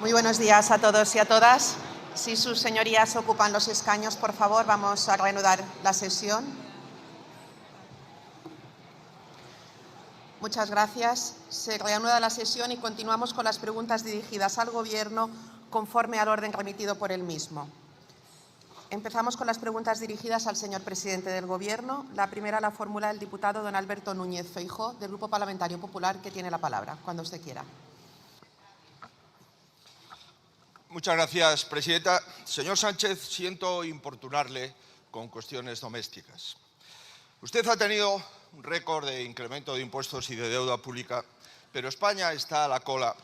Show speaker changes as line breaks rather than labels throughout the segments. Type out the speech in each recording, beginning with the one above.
Muy buenos días a todos y a todas. Si sus señorías ocupan los escaños, por favor, vamos a reanudar la sesión. Muchas gracias. Se reanuda la sesión y continuamos con las preguntas dirigidas al Gobierno conforme al orden remitido por el mismo. Empezamos con las preguntas dirigidas al señor presidente del Gobierno. La primera la formula el diputado don Alberto Núñez Feijóo, del Grupo Parlamentario Popular, que tiene la palabra, cuando usted quiera.
Muchas gracias, presidenta. Señor Sánchez, siento importunarle con cuestiones domésticas. Usted ha tenido un récord de incremento de impuestos y de deuda pública, pero España está a la cola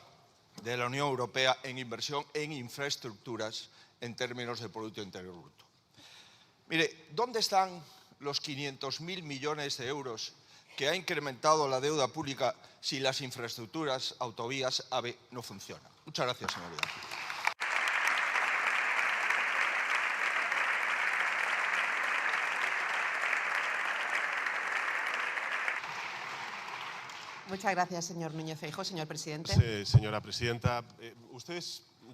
de la Unión Europea en inversión en infraestructuras en términos de Producto Interior Bruto. Mire, ¿dónde están los 500.000 millones de euros que ha incrementado la deuda pública si las infraestructuras, autovías, AVE no funcionan? Muchas gracias, señoría.
Muchas gracias, señor Núñez Feijóo. Señor presidente.
Sí, señora presidenta, usted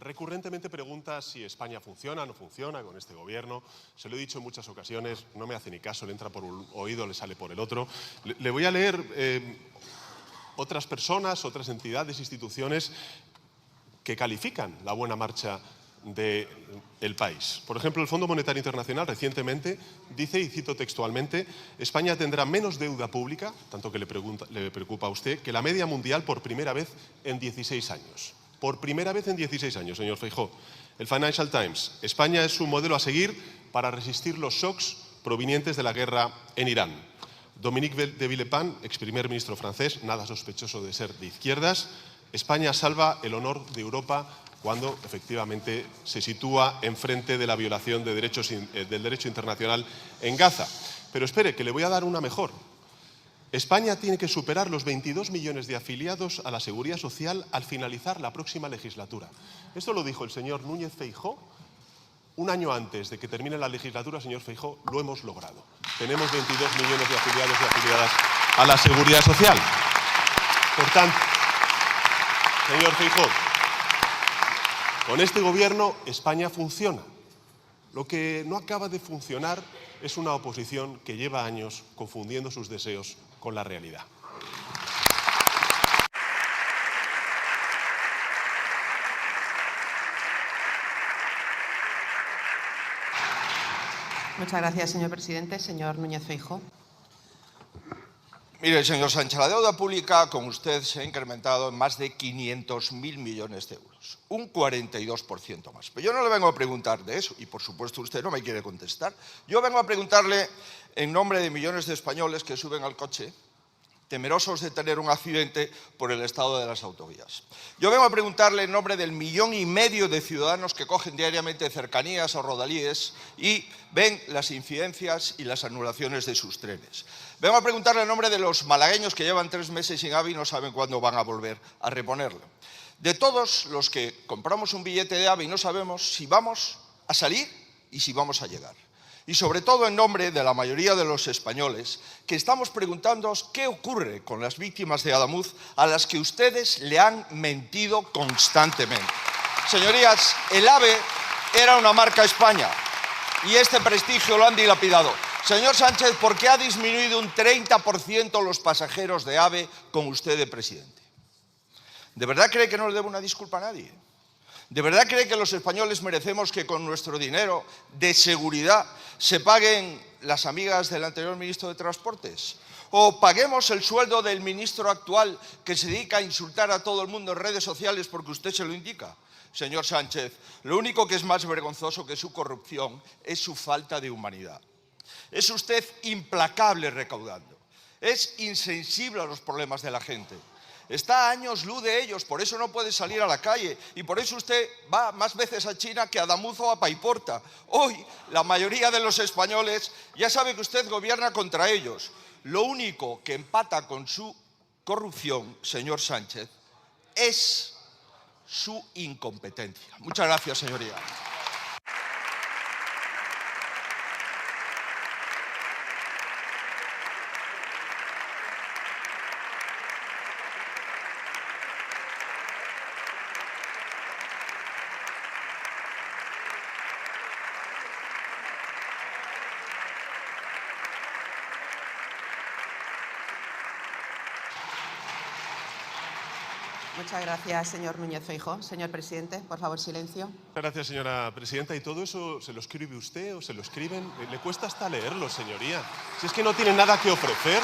recurrentemente pregunta si España funciona o no funciona con este gobierno. Se lo he dicho en muchas ocasiones, no me hace ni caso, le entra por un oído, le sale por el otro. Le voy a leer otras personas, otras entidades, instituciones que califican la buena marcha del país. Por ejemplo, el Fondo Monetario Internacional recientemente dice, y cito textualmente, España tendrá menos deuda pública, tanto que le preocupa a usted, que la media mundial por primera vez en 16 años. Por primera vez en 16 años, señor Feijóo. El Financial Times, España es un modelo a seguir para resistir los shocks provenientes de la guerra en Irán. Dominique de Villepin, ex primer ministro francés, nada sospechoso de ser de izquierdas, España salva el honor de Europa cuando efectivamente se sitúa enfrente de la violación de del derecho internacional en Gaza. Pero espere, que le voy a dar una mejor. España tiene que superar los 22 millones de afiliados a la Seguridad Social al finalizar la próxima legislatura. Esto lo dijo el señor Núñez Feijóo un año antes de que termine la legislatura. Señor Feijóo, lo hemos logrado. Tenemos 22 millones de afiliados y afiliadas a la Seguridad Social. Por tanto, señor Feijóo, con este gobierno España funciona. Lo que no acaba de funcionar es una oposición que lleva años confundiendo sus deseos con la realidad.
Muchas gracias, señor presidente. Señor Núñez Feijóo.
Mire, señor Sánchez, la deuda pública con usted se ha incrementado en más de 500.000 millones de euros, un 42% más. Pero yo no le vengo a preguntar de eso, y por supuesto usted no me quiere contestar. Yo vengo a preguntarle en nombre de millones de españoles que suben al coche, temerosos de tener un accidente por el estado de las autovías. Yo vengo a preguntarle en nombre del 1,5 millones de ciudadanos que cogen diariamente cercanías o rodalíes y ven las incidencias y las anulaciones de sus trenes. Vengo a preguntarle en nombre de los malagueños que llevan 3 meses sin AVE y no saben cuándo van a volver a reponerlo. De todos los que compramos un billete de AVE y no sabemos si vamos a salir y si vamos a llegar. Y sobre todo en nombre de la mayoría de los españoles que estamos preguntándonos qué ocurre con las víctimas de Adamuz a las que ustedes le han mentido constantemente. Señorías, el AVE era una marca España y este prestigio lo han dilapidado. Señor Sánchez, ¿por qué ha disminuido un 30% los pasajeros de AVE con usted de presidente? ¿De verdad cree que no le debo una disculpa a nadie? ¿De verdad cree que los españoles merecemos que con nuestro dinero de seguridad se paguen las amigas del anterior ministro de Transportes? ¿O paguemos el sueldo del ministro actual que se dedica a insultar a todo el mundo en redes sociales porque usted se lo indica? Señor Sánchez, lo único que es más vergonzoso que su corrupción es su falta de humanidad. Es usted implacable recaudando. Es insensible a los problemas de la gente. Está a años luz de ellos, por eso no puede salir a la calle y por eso usted va más veces a China que a Adamuz o a Paiporta. Hoy, la mayoría de los españoles ya sabe que usted gobierna contra ellos. Lo único que empata con su corrupción, señor Sánchez, es su incompetencia. Muchas gracias, señoría.
Muchas gracias, señor Núñez Feijóo. Señor presidente, por favor, silencio.
Muchas gracias, señora presidenta. ¿Y todo eso se lo escribe usted o se lo escriben? Le cuesta hasta leerlo, señoría. Si es que no tiene nada que ofrecer.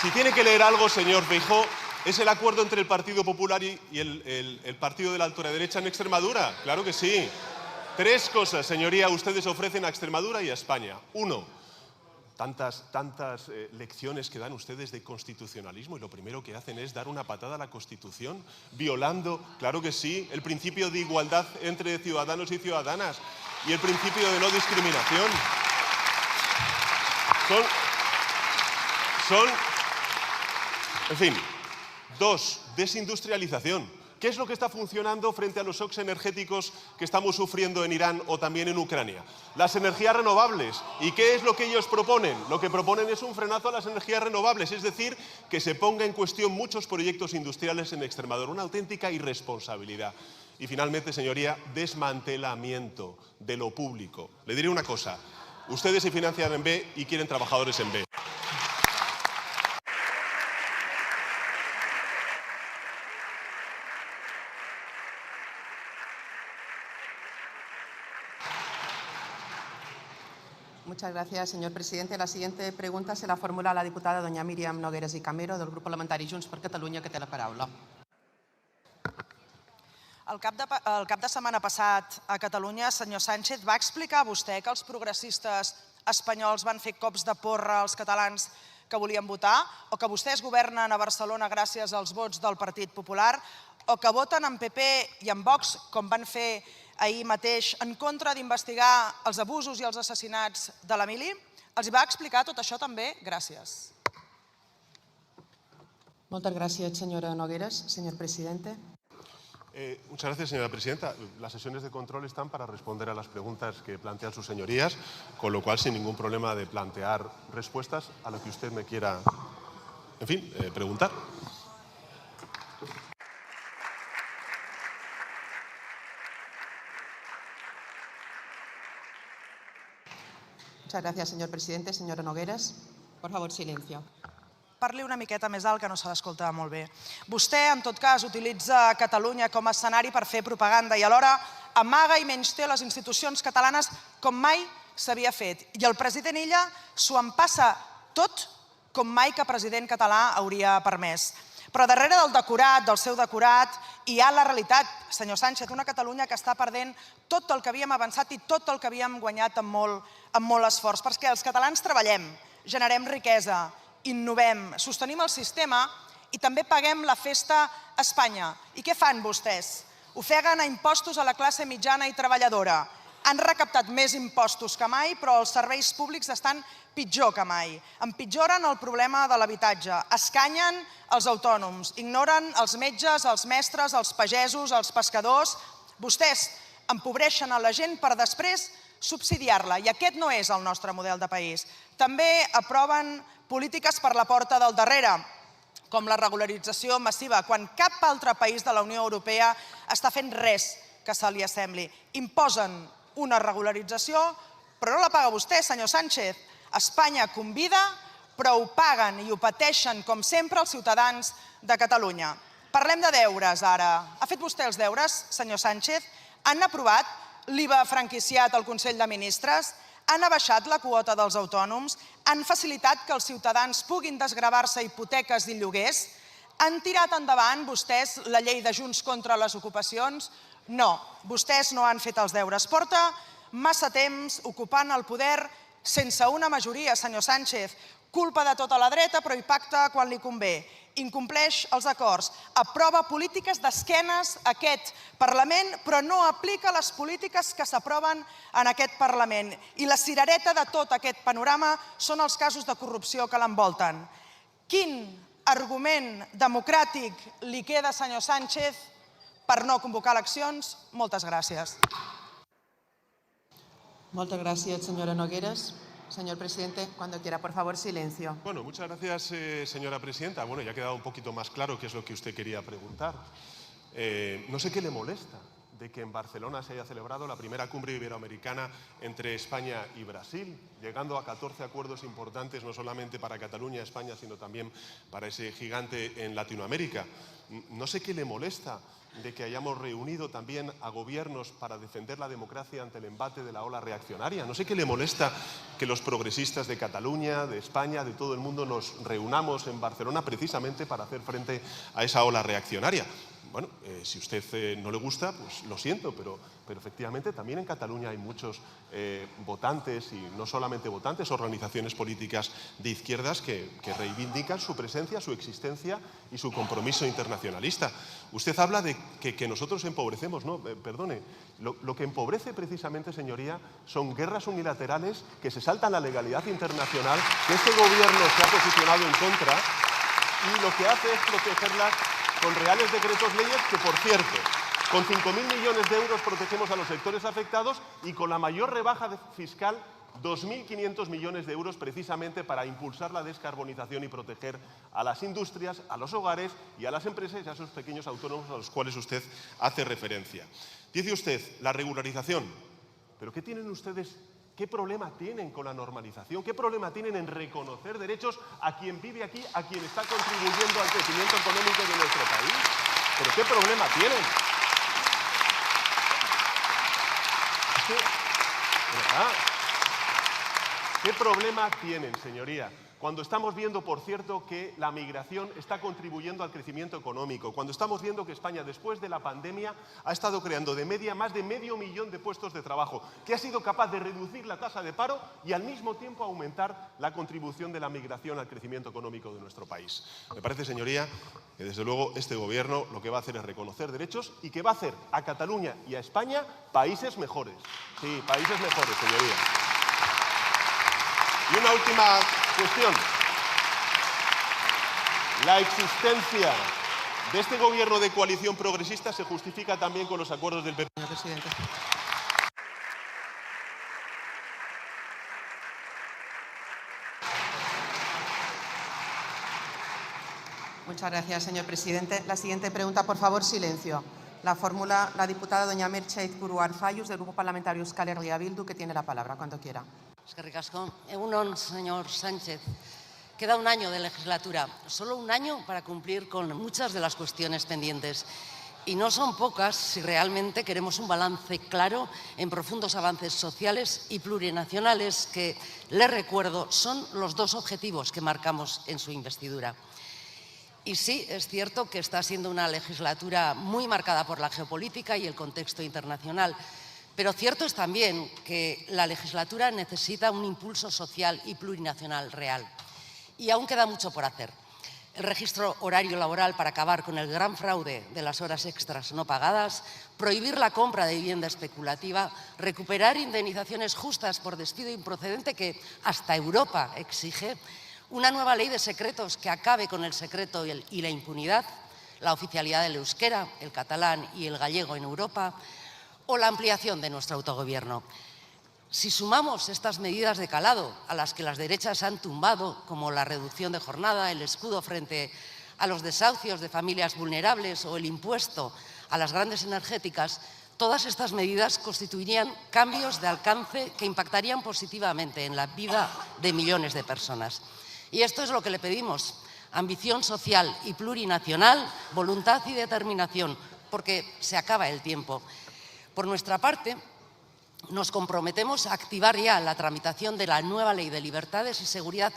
Si tiene que leer algo, señor Feijóo, es el acuerdo entre el Partido Popular y el partido de la ultraderecha en Extremadura. Claro que sí. 3 cosas, señoría, ustedes ofrecen a Extremadura y a España. 1. Tantas lecciones que dan ustedes de constitucionalismo y lo primero que hacen es dar una patada a la Constitución, violando, claro que sí, el principio de igualdad entre ciudadanos y ciudadanas y el principio de no discriminación. En fin. 2. Desindustrialización. ¿Qué es lo que está funcionando frente a los shocks energéticos que estamos sufriendo en Irán o también en Ucrania? Las energías renovables. ¿Y qué es lo que ellos proponen? Lo que proponen es un frenazo a las energías renovables, es decir, que se ponga en cuestión muchos proyectos industriales en Extremadura. Una auténtica irresponsabilidad. Y finalmente, señoría, desmantelamiento de lo público. Le diré una cosa. Ustedes se financian en B y quieren trabajadores en B.
Muchas gracias, señor presidente. La siguiente pregunta se la formula la diputada doña Míriam Nogueras i Camero, del grup parlamentari Junts per Catalunya, que té la paraula.
El cap de setmana passat a Catalunya, senyor Sánchez, va explicar a vostè que els progressistes espanyols van fer cops de porra als catalans que volien votar, o que vostès governen a Barcelona gràcies als vots del Partit Popular, o que voten amb PP i amb Vox, com van fer ahir mateix, en contra d'investigar els abusos i els assassinats de l'Emili? Els va explicar tot això també? Gràcies.
Moltes gràcies, senyora Nogueras. Señor presidente.
Muchas gracias, señora presidenta. Las sesiones de control están para responder a las preguntas que plantean sus señorías, con lo cual sin ningún problema de plantear respuestas a lo que usted me quiera, en fin, preguntar.
Muchas gracias, señor presidente. Señora Nogueras, por favor, silencio.
Parli una miqueta més alt, que no s'ha d'escoltar molt bé. Vostè, en tot cas, utilitza Catalunya com a escenari per fer propaganda i alhora amaga i menysté les institucions catalanes com mai s'havia fet. I el president Illa s'ho empassa tot com mai cap president català hauria permès. Però darrere del decorat, del seu decorat, hi ha la realitat, senyor Sánchez, una Catalunya que està perdent tot el que havíem avançat i tot el que havíem guanyat amb molt esforç. Perquè els catalans treballem, generem riquesa, innovem, sostenim el sistema i també paguem la festa a Espanya. I què fan vostès? Ofeguen a impostos a la classe mitjana i treballadora. Han recaptat més impostos que mai, però els serveis públics estan pitjor que mai. Empitjoren el problema de l'habitatge, escanyen els autònoms, ignoren els metges, els mestres, els pagesos, els pescadors. Vostès empobreixen a la gent per després subsidiar-la, i aquest no és el nostre model de país. També aproven polítiques per la porta del darrere, com la regularització massiva, quan cap altre país de la Unió Europea està fent res que se li assembli. Imposen una regularització, però no la paga vostè, senyor Sánchez. Espanya convida, però ho paguen i ho pateixen, com sempre, els ciutadans de Catalunya. Parlem de deures, ara. Ha fet vostè els deures, senyor Sánchez? Han aprovat l'IVA franquiciat al Consell de Ministres? Han abaixat la quota dels autònoms? Han facilitat que els ciutadans puguin desgravar-se hipoteques i lloguers? Han tirat endavant vostès la llei de Junts contra les ocupacions? No, vostès no han fet els deures. Porta massa temps ocupant el poder sense una majoria, senyor Sánchez. Culpa de tota la dreta, però hi pacta quan li convé. Incompleix els acords, aprova polítiques d'esquenes a aquest Parlament, però no aplica les polítiques que s'aproven en aquest Parlament. I la cirereta de tot aquest panorama són els casos de corrupció que l'envolten. Quin argument democràtic li queda, senyor Sánchez, per no convocar eleccions? Moltes gràcies.
Moltes gràcies, senyora Nogueras. Señor presidente, cuando quiera, por favor, silencio.
Bueno, muchas gracias, señora presidenta. Bueno, ya ha quedado un poquito más claro qué es lo que usted quería preguntar. No sé qué le molesta de que en Barcelona se haya celebrado la primera cumbre iberoamericana entre España y Brasil, llegando a 14 acuerdos importantes, no solamente para Cataluña, España, sino también para ese gigante en Latinoamérica. No sé qué le molesta de que hayamos reunido también a gobiernos para defender la democracia ante el embate de la ola reaccionaria. No sé qué le molesta que los progresistas de Cataluña, de España, de todo el mundo nos reunamos en Barcelona precisamente para hacer frente a esa ola reaccionaria. Bueno, si a usted no le gusta, pues lo siento, pero efectivamente también en Cataluña hay muchos votantes, y no solamente votantes, organizaciones políticas de izquierdas que reivindican su presencia, su existencia y su compromiso internacionalista. Usted habla de que nosotros empobrecemos. No, perdone, lo que empobrece precisamente, señoría, son guerras unilaterales que se saltan la legalidad internacional, que este gobierno se ha posicionado en contra, y lo que hace es protegerlas con reales decretos leyes que, por cierto, con 5.000 millones de euros protegemos a los sectores afectados, y con la mayor rebaja fiscal, 2.500 millones de euros, precisamente para impulsar la descarbonización y proteger a las industrias, a los hogares y a las empresas y a esos pequeños autónomos a los cuales usted hace referencia. Dice usted, la regularización. ¿Pero qué tienen ustedes? ¿Qué problema tienen con la normalización? ¿Qué problema tienen en reconocer derechos a quien vive aquí, a quien está contribuyendo al crecimiento económico de nuestro país? ¿Pero qué problema tienen? ¿Qué problema tienen, señoría? Cuando estamos viendo, por cierto, que la migración está contribuyendo al crecimiento económico, cuando estamos viendo que España, después de la pandemia, ha estado creando de media más de 500.000 de puestos de trabajo, que ha sido capaz de reducir la tasa de paro y al mismo tiempo aumentar la contribución de la migración al crecimiento económico de nuestro país. Me parece, señoría, que desde luego este gobierno lo que va a hacer es reconocer derechos y que va a hacer a Cataluña y a España países mejores. Sí, países mejores, señoría. Y una última cuestión. La existencia de este gobierno de coalición progresista se justifica también con los acuerdos del PP.
Señor presidente. Muchas gracias, señor presidente. La siguiente pregunta, por favor, silencio. La formula la diputada doña Merche Izpuru Arzayus, del Grupo Parlamentario Euskal Herria Bildu, que tiene la palabra, cuando quiera.
Eskerrik asko. Egun on, señor Sánchez. Queda un año de legislatura, solo un año para cumplir con muchas de las cuestiones pendientes. Y no son pocas si realmente queremos un balance claro en profundos avances sociales y plurinacionales que, les recuerdo, son los dos objetivos que marcamos en su investidura. Y sí, es cierto que está siendo una legislatura muy marcada por la geopolítica y el contexto internacional, pero cierto es también que la legislatura necesita un impulso social y plurinacional real. Y aún queda mucho por hacer. El registro horario laboral para acabar con el gran fraude de las horas extras no pagadas, prohibir la compra de vivienda especulativa, recuperar indemnizaciones justas por despido improcedente que hasta Europa exige, una nueva ley de secretos que acabe con el secreto y la impunidad, la oficialidad del euskera, el catalán y el gallego en Europa, o la ampliación de nuestro autogobierno. Si sumamos estas medidas de calado a las que las derechas han tumbado, como la reducción de jornada, el escudo frente a los desahucios de familias vulnerables o el impuesto a las grandes energéticas, todas estas medidas constituirían cambios de alcance que impactarían positivamente en la vida de millones de personas. Y esto es lo que le pedimos: ambición social y plurinacional, voluntad y determinación, porque se acaba el tiempo. Por nuestra parte, nos comprometemos a activar ya la tramitación de la nueva Ley de Libertades y Seguridad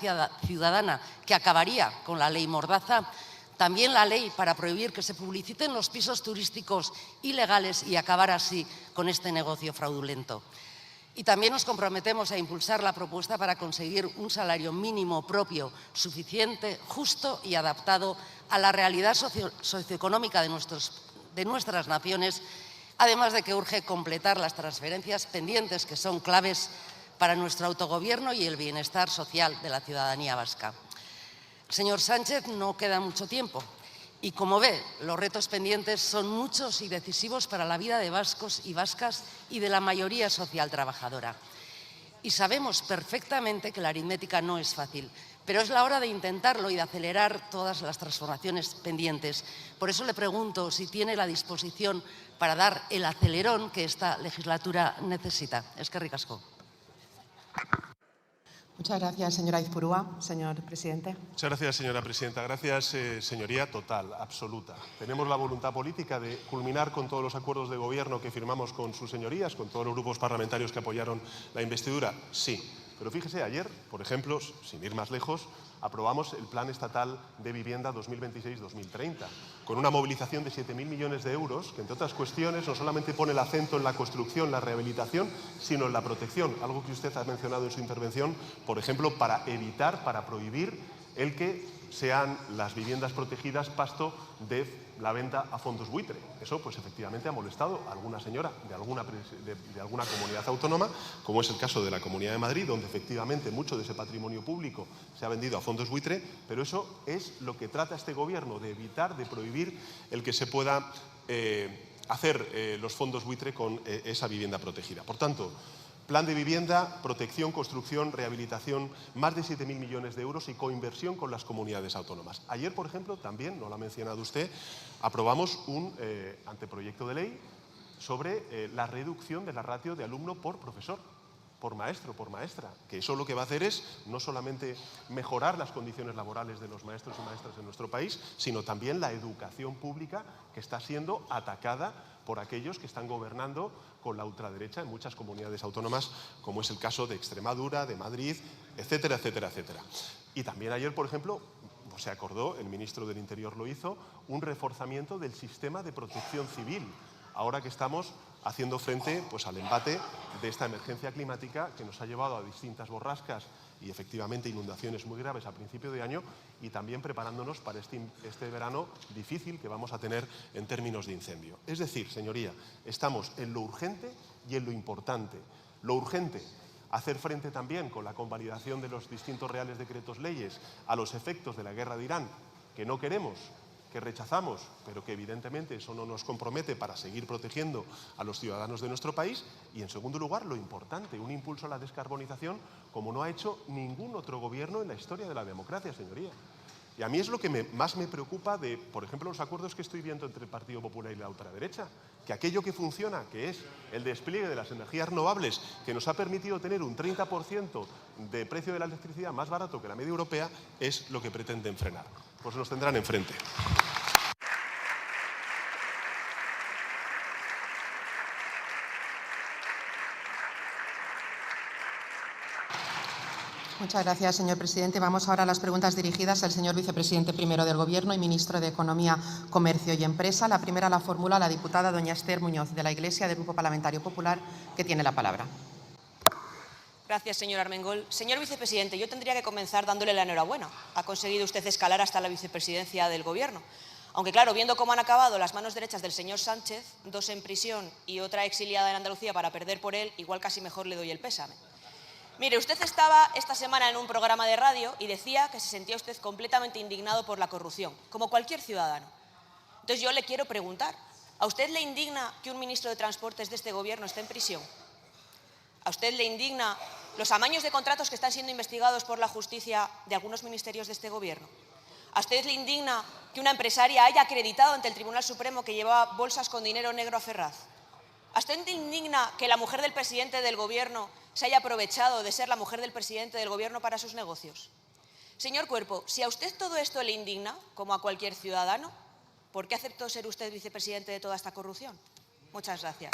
Ciudadana, que acabaría con la Ley Mordaza, también la ley para prohibir que se publiciten los pisos turísticos ilegales y acabar así con este negocio fraudulento. Y también nos comprometemos a impulsar la propuesta para conseguir un salario mínimo propio suficiente, justo y adaptado a la realidad socioeconómica de nuestras naciones, además de que urge completar las transferencias pendientes que son claves para nuestro autogobierno y el bienestar social de la ciudadanía vasca. Señor Sánchez, no queda mucho tiempo y, como ve, los retos pendientes son muchos y decisivos para la vida de vascos y vascas y de la mayoría social trabajadora. Y sabemos perfectamente que la aritmética no es fácil, Pero es la hora de intentarlo y de acelerar todas las transformaciones pendientes. Por eso le pregunto si tiene la disposición para dar el acelerón que esta legislatura necesita. Eskerrik asko.
Muchas gracias, señora Aizpurúa. Señor presidente.
Muchas gracias, señora presidenta. Gracias, señoría, total, absoluta. Tenemos la voluntad política de culminar con todos los acuerdos de gobierno que firmamos con sus señorías, con todos los grupos parlamentarios que apoyaron la investidura. Sí. Pero fíjese, ayer, por ejemplo, sin ir más lejos, aprobamos el Plan Estatal de Vivienda 2026-2030, con una movilización de 7.000 millones de euros, que entre otras cuestiones no solamente pone el acento en la construcción, la rehabilitación, sino en la protección, algo que usted ha mencionado en su intervención, por ejemplo, para evitar, para prohibir el que sean las viviendas protegidas pasto de la venta a fondos buitre. Eso, pues efectivamente ha molestado a alguna señora de alguna comunidad autónoma, como es el caso de la Comunidad de Madrid, donde efectivamente mucho de ese patrimonio público se ha vendido a fondos buitre, pero eso es lo que trata este gobierno, de evitar, de prohibir el que se pueda hacer los fondos buitre con esa vivienda protegida. Por tanto, Plan de vivienda, protección, construcción, rehabilitación, más de 7.000 millones de euros y coinversión con las comunidades autónomas. Ayer, por ejemplo, también, no lo ha mencionado usted, aprobamos un anteproyecto de ley sobre la reducción de la ratio de alumno por profesor, por maestro, por maestra, que eso lo que va a hacer es no solamente mejorar las condiciones laborales de los maestros y maestras en nuestro país, sino también la educación pública que está siendo atacada por aquellos que están gobernando con la ultraderecha en muchas comunidades autónomas, como es el caso de Extremadura, de Madrid, etcétera, etcétera, etcétera. Y también ayer, por ejemplo, se acordó, el ministro del Interior lo hizo, un reforzamiento del sistema de protección civil, ahora que estamos haciendo frente pues, al embate de esta emergencia climática que nos ha llevado a distintas borrascas y efectivamente inundaciones muy graves a principio de año y también preparándonos para este verano difícil que vamos a tener en términos de incendio. Es decir, señoría, estamos en lo urgente y en lo importante. Lo urgente, hacer frente también con la convalidación de los distintos reales decretos leyes a los efectos de la guerra de Irán, que no queremos, que rechazamos, pero que evidentemente eso no nos compromete para seguir protegiendo a los ciudadanos de nuestro país. Y en segundo lugar, lo importante, un impulso a la descarbonización como no ha hecho ningún otro gobierno en la historia de la democracia, señoría. Y a mí es lo que más me preocupa de, por ejemplo, los acuerdos que estoy viendo entre el Partido Popular y la ultraderecha, que aquello que funciona, que es el despliegue de las energías renovables, que nos ha permitido tener un 30% de precio de la electricidad más barato que la media europea, es lo que pretenden frenar. Pues nos tendrán enfrente.
Muchas gracias, señor presidente. Vamos ahora a las preguntas dirigidas al señor vicepresidente primero del Gobierno y ministro de Economía, Comercio y Empresa. La primera la formula la diputada doña Esther Muñoz, de la Iglesia, del Grupo Parlamentario Popular, que tiene la palabra.
Gracias, señor Armengol. Señor vicepresidente, yo tendría que comenzar dándole la enhorabuena. Ha conseguido usted escalar hasta la vicepresidencia del Gobierno. Aunque, claro, viendo cómo han acabado las manos derechas del señor Sánchez, 2 en prisión y otra exiliada en Andalucía para perder por él, igual casi mejor le doy el pésame. Mire, usted estaba esta semana en un programa de radio y decía que se sentía usted completamente indignado por la corrupción, como cualquier ciudadano. Entonces yo le quiero preguntar, ¿a usted le indigna que un ministro de Transportes de este Gobierno esté en prisión? ¿A usted le indigna los amaños de contratos que están siendo investigados por la justicia de algunos ministerios de este Gobierno? ¿A usted le indigna que una empresaria haya acreditado ante el Tribunal Supremo que llevaba bolsas con dinero negro a Ferraz? ¿A usted le indigna que la mujer del presidente del Gobierno se haya aprovechado de ser la mujer del presidente del Gobierno para sus negocios? Señor Cuerpo, si a usted todo esto le indigna, como a cualquier ciudadano, ¿por qué aceptó ser usted vicepresidente de toda esta corrupción? Muchas gracias.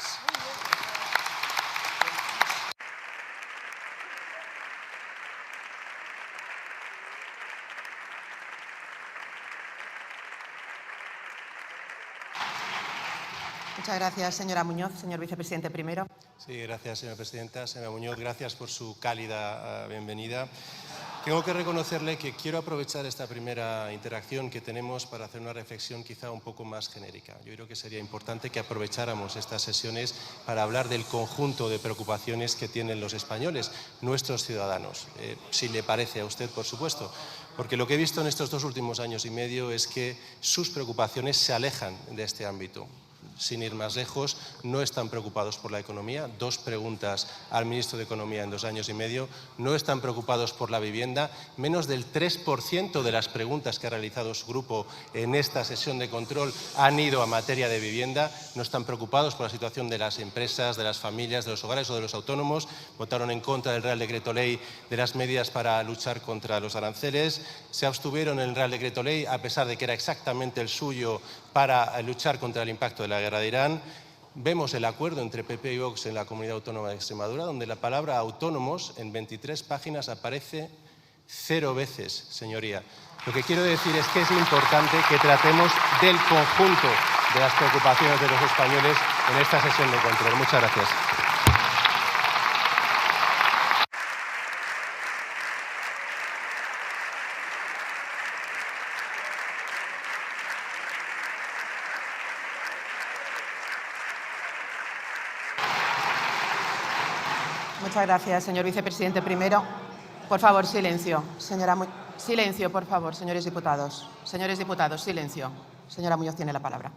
Muchas gracias, señora Muñoz. Señor vicepresidente primero.
Sí, gracias, señora presidenta. Señora Muñoz, gracias por su cálida bienvenida. Tengo que reconocerle que quiero aprovechar esta primera interacción que tenemos para hacer una reflexión quizá un poco más genérica. Yo creo que sería importante que aprovecháramos estas sesiones para hablar del conjunto de preocupaciones que tienen los españoles, nuestros ciudadanos, si le parece a usted, por supuesto. Porque lo que he visto en estos 2 últimos años y medio es que sus preocupaciones se alejan de este ámbito. sin ir más lejos, no están preocupados por la economía. 2 preguntas al ministro de Economía en 2 años y medio. No están preocupados por la vivienda. Menos del 3% de las preguntas que ha realizado su grupo en esta sesión de control han ido a materia de vivienda. No están preocupados por la situación de las empresas, de las familias, de los hogares o de los autónomos. Votaron en contra del Real Decreto Ley de las medidas para luchar contra los aranceles. Se abstuvieron en el Real Decreto Ley, a pesar de que era exactamente el suyo, para luchar contra el impacto de la guerra de Irán. Vemos el acuerdo entre PP y Vox en la Comunidad Autónoma de Extremadura, donde la palabra autónomos en 23 páginas aparece 0 veces, señoría. Lo que quiero decir es que es importante que tratemos del conjunto de las preocupaciones de los españoles en esta sesión de control. Muchas gracias.
Muchas gracias, señor vicepresidente. Primero, por favor, silencio. Silencio, por favor, señores diputados. Señores diputados, silencio. Señora Muñoz tiene la palabra.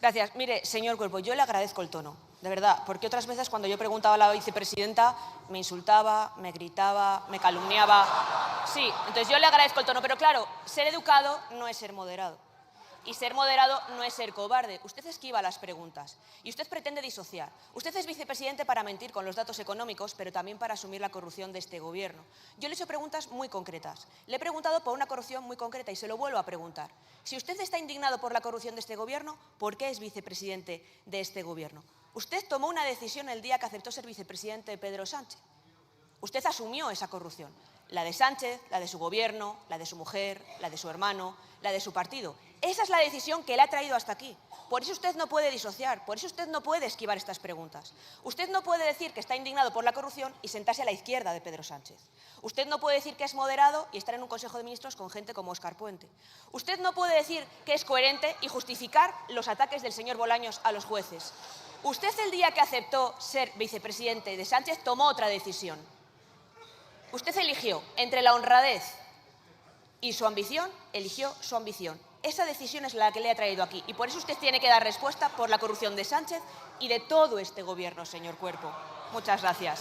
Gracias. Mire, señor Cuerpo, yo le agradezco el tono, de verdad, porque otras veces cuando yo preguntaba a la vicepresidenta me insultaba, me gritaba, me calumniaba. Sí, entonces yo le agradezco el tono, pero claro, ser educado no es ser moderado. Y ser moderado no es ser cobarde. Usted esquiva las preguntas y usted pretende disociar. Usted es vicepresidente para mentir con los datos económicos, pero también para asumir la corrupción de este gobierno. Yo le he hecho preguntas muy concretas. Le he preguntado por una corrupción muy concreta y se lo vuelvo a preguntar. Si usted está indignado por la corrupción de este gobierno, ¿por qué es vicepresidente de este gobierno? Usted tomó una decisión el día que aceptó ser vicepresidente de Pedro Sánchez. Usted asumió esa corrupción. La de Sánchez, la de su gobierno, la de su mujer, la de su hermano, la de su partido. Esa es la decisión que le ha traído hasta aquí. Por eso usted no puede disociar, por eso usted no puede esquivar estas preguntas. Usted no puede decir que está indignado por la corrupción y sentarse a la izquierda de Pedro Sánchez. Usted no puede decir que es moderado y estar en un Consejo de Ministros con gente como Óscar Puente. Usted no puede decir que es coherente y justificar los ataques del señor Bolaños a los jueces. Usted el día que aceptó ser vicepresidente de Sánchez tomó otra decisión. Usted eligió entre la honradez y su ambición, eligió su ambición. Esa decisión es la que le ha traído aquí y por eso usted tiene que dar respuesta por la corrupción de Sánchez y de todo este gobierno, señor Cuerpo. Muchas gracias.